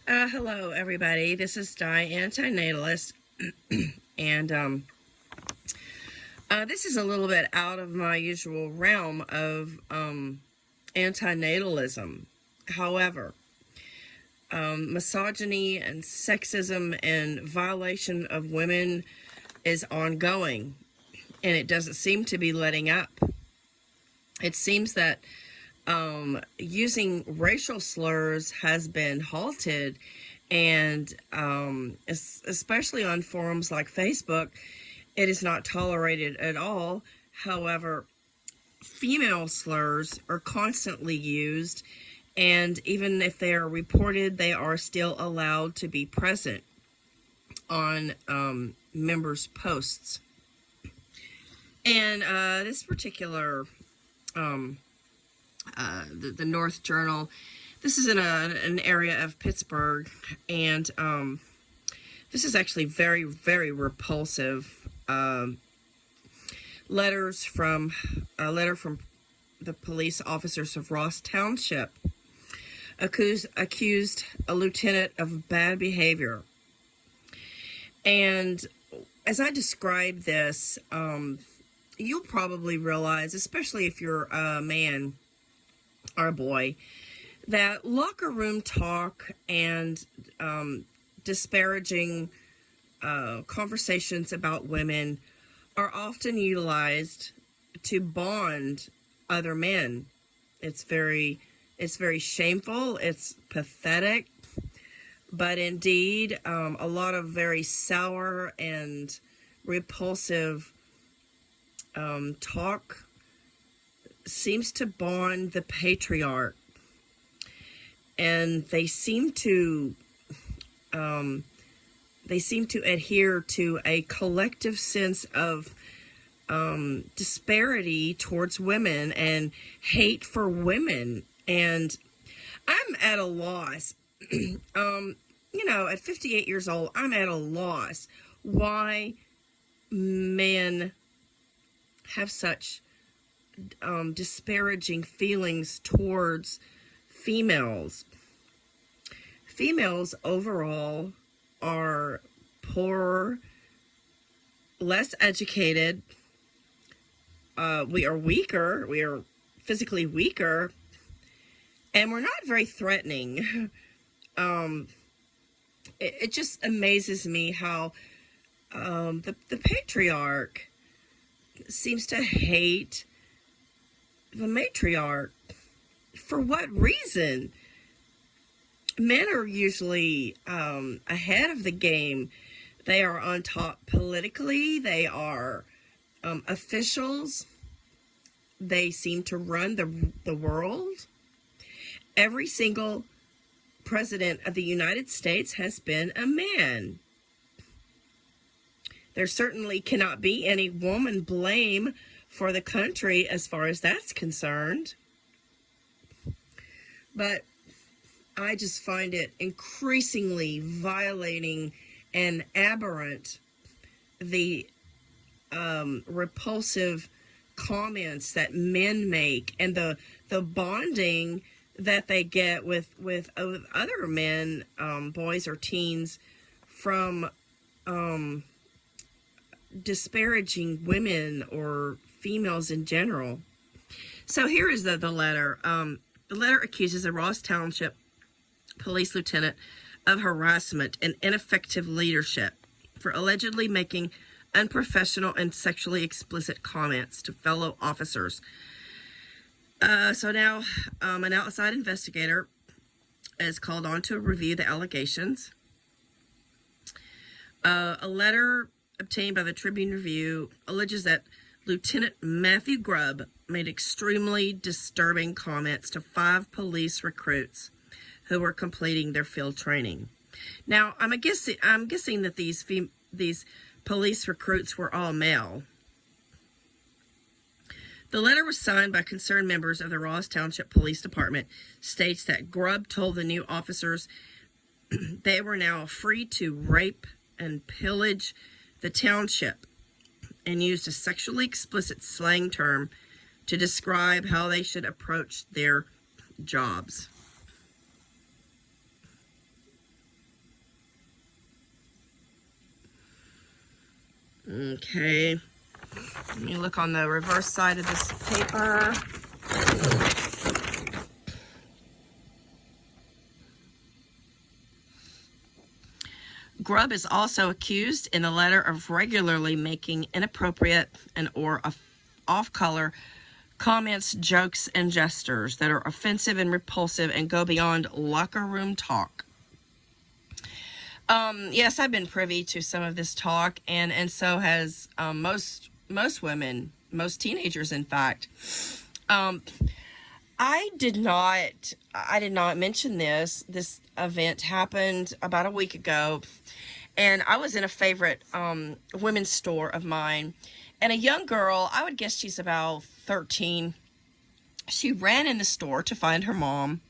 Hello, everybody. This is Di, antinatalist, and this is a little bit out of my usual realm of antinatalism. However, misogyny and sexism and violation of women is ongoing, and it doesn't seem to be letting up. It seems that using racial slurs has been halted, and especially on forums like Facebook, it is not tolerated at all. However, female slurs are constantly used, and even if they are reported, they are still allowed to be present on members' posts. And this particular the North Journal. This is in an area of Pittsburgh, and this is actually very, very repulsive. Letter from the police officers of Ross Township accused a lieutenant of bad behavior. And as I describe this, you'll probably realize, especially if you're a man or a boy, that locker room talk and disparaging conversations about women are often utilized to bond other men. It's very shameful. It's pathetic. But indeed, a lot of very sour and repulsive talk seems to bond the patriarch, and they seem to adhere to a collective sense of disparity towards women and hate for women. And I'm at a loss. At 58 years old, I'm at a loss why men have such disparaging feelings towards females. Females overall are poorer, less educated. We are weaker. We are physically weaker, and we're not very threatening. It just amazes me how the patriarch seems to hate the matriarch. For what reason? Men are usually ahead of the game. They are on top politically. They are officials. They seem to run the world. Every single president of the United States has been a man. There certainly cannot be any woman blame for the country as far as that's concerned. But I just find it increasingly violating and aberrant, the repulsive comments that men make and the bonding that they get with other men, boys or teens, from disparaging women or females in general. So here is the letter. The letter accuses a Ross Township police lieutenant of harassment and ineffective leadership for allegedly making unprofessional and sexually explicit comments to fellow officers. So now an outside investigator is called on to review the allegations. A letter obtained by the Tribune Review alleges that Lieutenant Matthew Grubb made extremely disturbing comments to 5 police recruits who were completing their field training. Now, I'm guessing that these police recruits were all male. The letter was signed by concerned members of the Ross Township Police Department, states that Grubb told the new officers they were now free to rape and pillage the township, and used a sexually explicit slang term to describe how they should approach their jobs. Okay. Let me look on the reverse side of this paper. Grubb is also accused in the letter of regularly making inappropriate and or off-color comments, jokes, and gestures that are offensive and repulsive and go beyond locker room talk. Yes, I've been privy to some of this talk, and so has most women, most teenagers, in fact. I did not mention this. This event happened about a week ago, and I was in a favorite women's store of mine, and a young girl, I would guess she's about 13, she ran in the store to find her mom,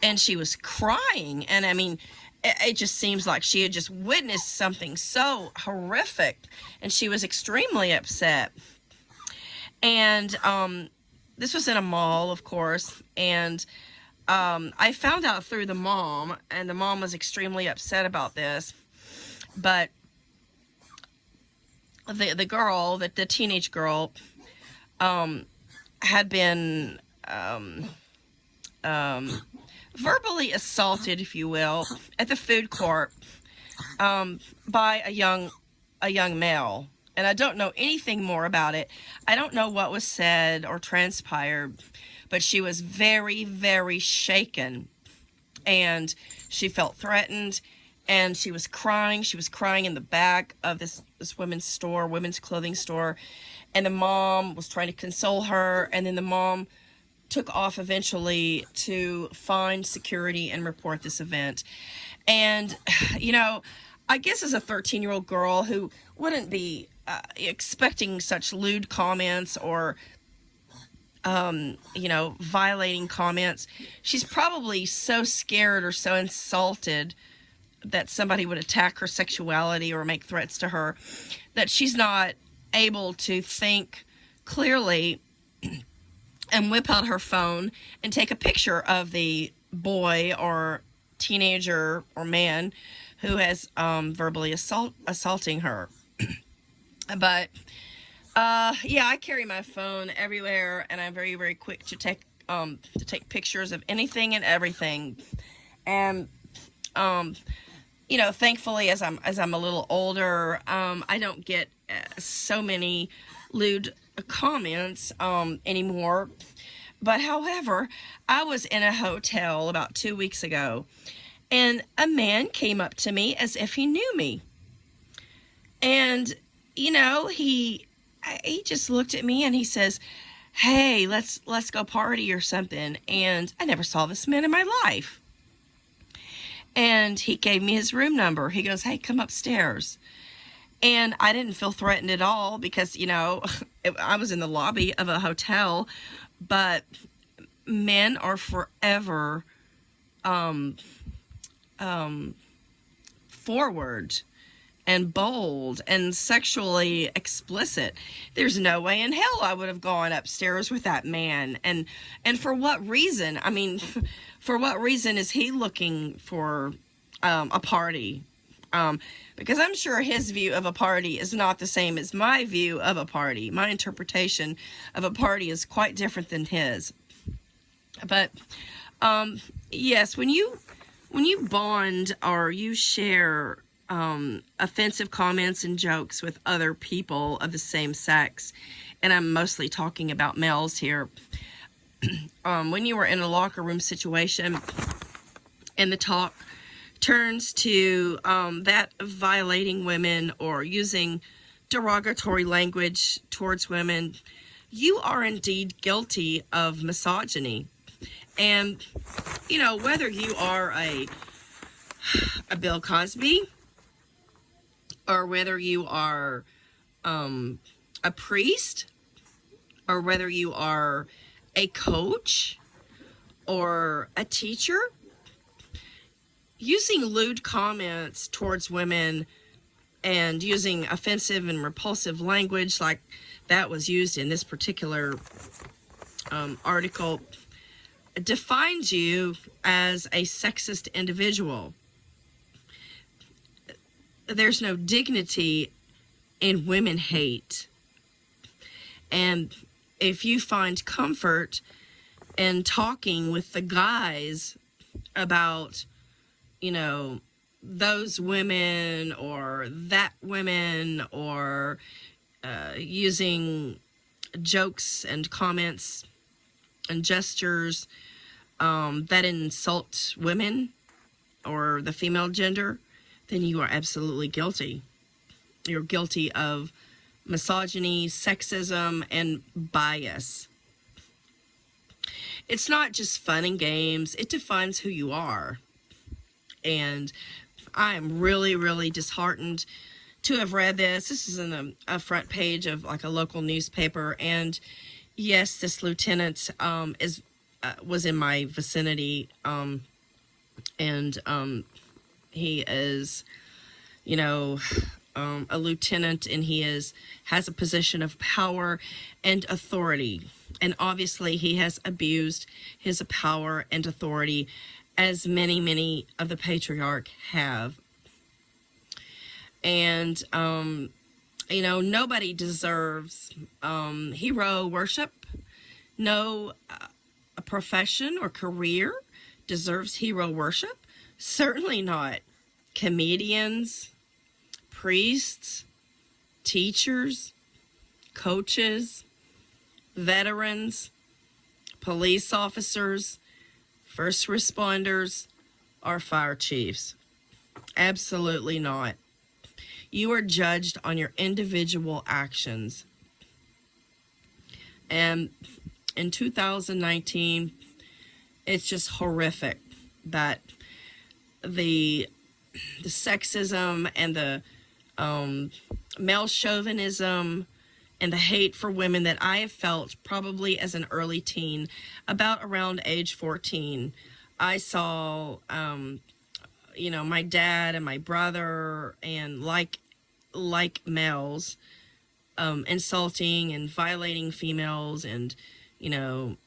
and she was crying, and I mean, it just seems like she had just witnessed something so horrific, and she was extremely upset. And this was in a mall, of course, and I found out through the mom, and the mom was extremely upset about this, but the girl, the teenage girl, had been verbally assaulted, if you will, at the food court by a young male. And I don't know anything more about it. I don't know what was said or transpired, but she was very, very shaken, and she felt threatened, and she was crying. She was crying in the back of this women's store, women's clothing store, and the mom was trying to console her, and then the mom took off eventually to find security and report this event. And, you know, I guess as a 13-year-old girl who wouldn't be expecting such lewd comments or, you know, violating comments, she's probably so scared or so insulted that somebody would attack her sexuality or make threats to her that she's not able to think clearly and whip out her phone and take a picture of the boy or teenager or man who has verbally assaulting her. But yeah, I carry my phone everywhere, and I'm very, very quick to take pictures of anything and everything. And you know, thankfully, as I'm a little older, I don't get so many lewd comments anymore. But however, I was in a hotel about 2 weeks ago, and a man came up to me as if he knew me. And, you know, he just looked at me and he says, "Hey, let's go party or something." And I never saw this man in my life. And he gave me his room number. He goes, "Hey, come upstairs." And I didn't feel threatened at all because, you know, I was in the lobby of a hotel. But men are forever forward and bold and sexually explicit. There's no way in hell I would have gone upstairs with that man. And for what reason? I mean, for what reason is he looking for a party? Because I'm sure his view of a party is not the same as my view of a party. My interpretation of a party is quite different than his. But yes, when you bond or you share offensive comments and jokes with other people of the same sex, and I'm mostly talking about males here, when you are in a locker room situation and the talk turns to that of violating women or using derogatory language towards women, you are indeed guilty of misogyny. And, you know, whether you are a Bill Cosby, or whether you are a priest, or whether you are a coach or a teacher, using lewd comments towards women and using offensive and repulsive language like that was used in this particular article defines you as a sexist individual. There's no dignity and women hate. And if you find comfort in talking with the guys about, you know, those women or that women, or using jokes and comments and gestures that insult women or the female gender, then you are absolutely guilty. You're guilty of misogyny, sexism, and bias. It's not just fun and games. It defines who you are. And I am really, really disheartened to have read this. This is in a front page of like a local newspaper. And yes, this lieutenant was in my vicinity. He is, you know, a lieutenant, and he has a position of power and authority. And obviously he has abused his power and authority, as many of the patriarch have. And, you know, nobody deserves hero worship. No a profession or career deserves hero worship. Certainly not comedians, priests, teachers, coaches, veterans, police officers, first responders, or fire chiefs. Absolutely not. You are judged on your individual actions. And in 2019, it's just horrific that the sexism and the male chauvinism and the hate for women that I have felt probably as an early teen, about around age 14. I saw, you know, my dad and my brother and like males insulting and violating females, and, you know,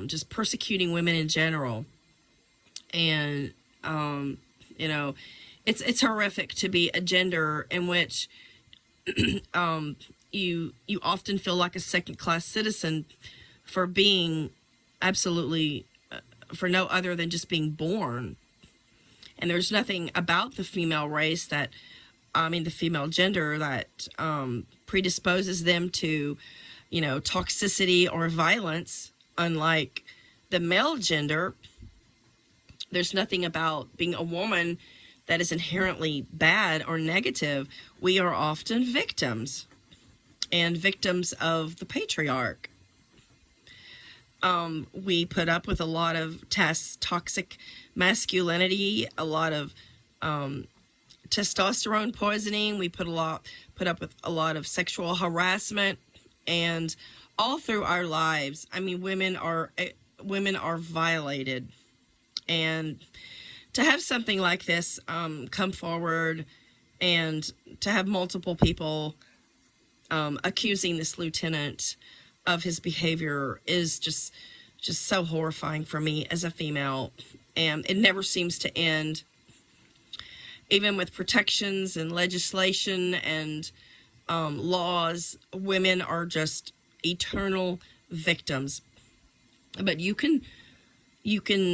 just persecuting women in general. And, you know, it's horrific to be a gender in which you often feel like a second-class citizen for being absolutely, for no other than just being born. And there's nothing about the female race that, the female gender that predisposes them to, you know, toxicity or violence, unlike the male gender. There's nothing about being a woman that is inherently bad or negative. We are often victims, and victims of the patriarch. We put up with a lot of toxic masculinity, a lot of testosterone poisoning. We put up with a lot of sexual harassment, and all through our lives. I mean, women are violated, and to have something like this come forward, and to have multiple people accusing this lieutenant of his behavior is just so horrifying for me as a female. And it never seems to end. Even with protections and legislation and laws, women are just eternal victims. But you can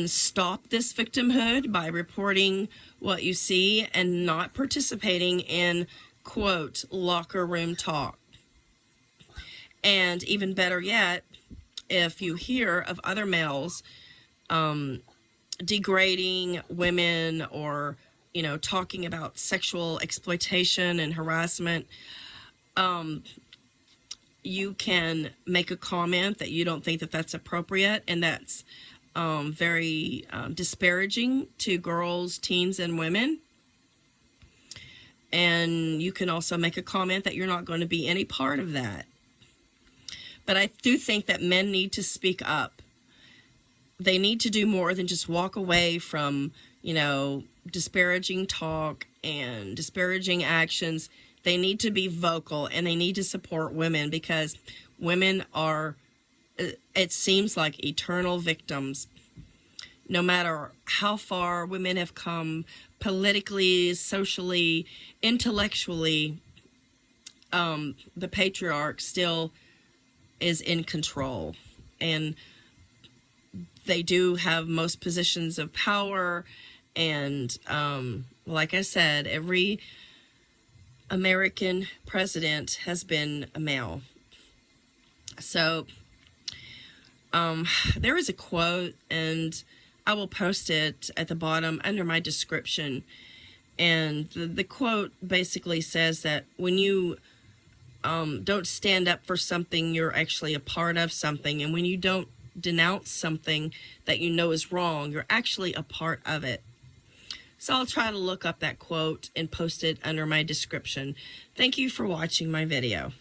stop this victimhood by reporting what you see and not participating in, quote, locker room talk. And even better yet, if you hear of other males degrading women, or, you know, talking about sexual exploitation and harassment, you can make a comment that you don't think that that's appropriate, and that's very disparaging to girls, teens, and women. And you can also make a comment that you're not going to be any part of that. But I do think that men need to speak up. They need to do more than just walk away from, you know, disparaging talk and disparaging actions. They need to be vocal, and they need to support women, because women are, it seems like, eternal victims. No matter how far women have come politically, socially, intellectually, the patriarch still is in control, and they do have most positions of power. And like I said, every American president has been a male. So there is a quote, and I will post it at the bottom under my description. And the quote basically says that when you don't stand up for something, you're actually a part of something. And when you don't denounce something that you know is wrong, you're actually a part of it. So I'll try to look up that quote and post it under my description. Thank you for watching my video.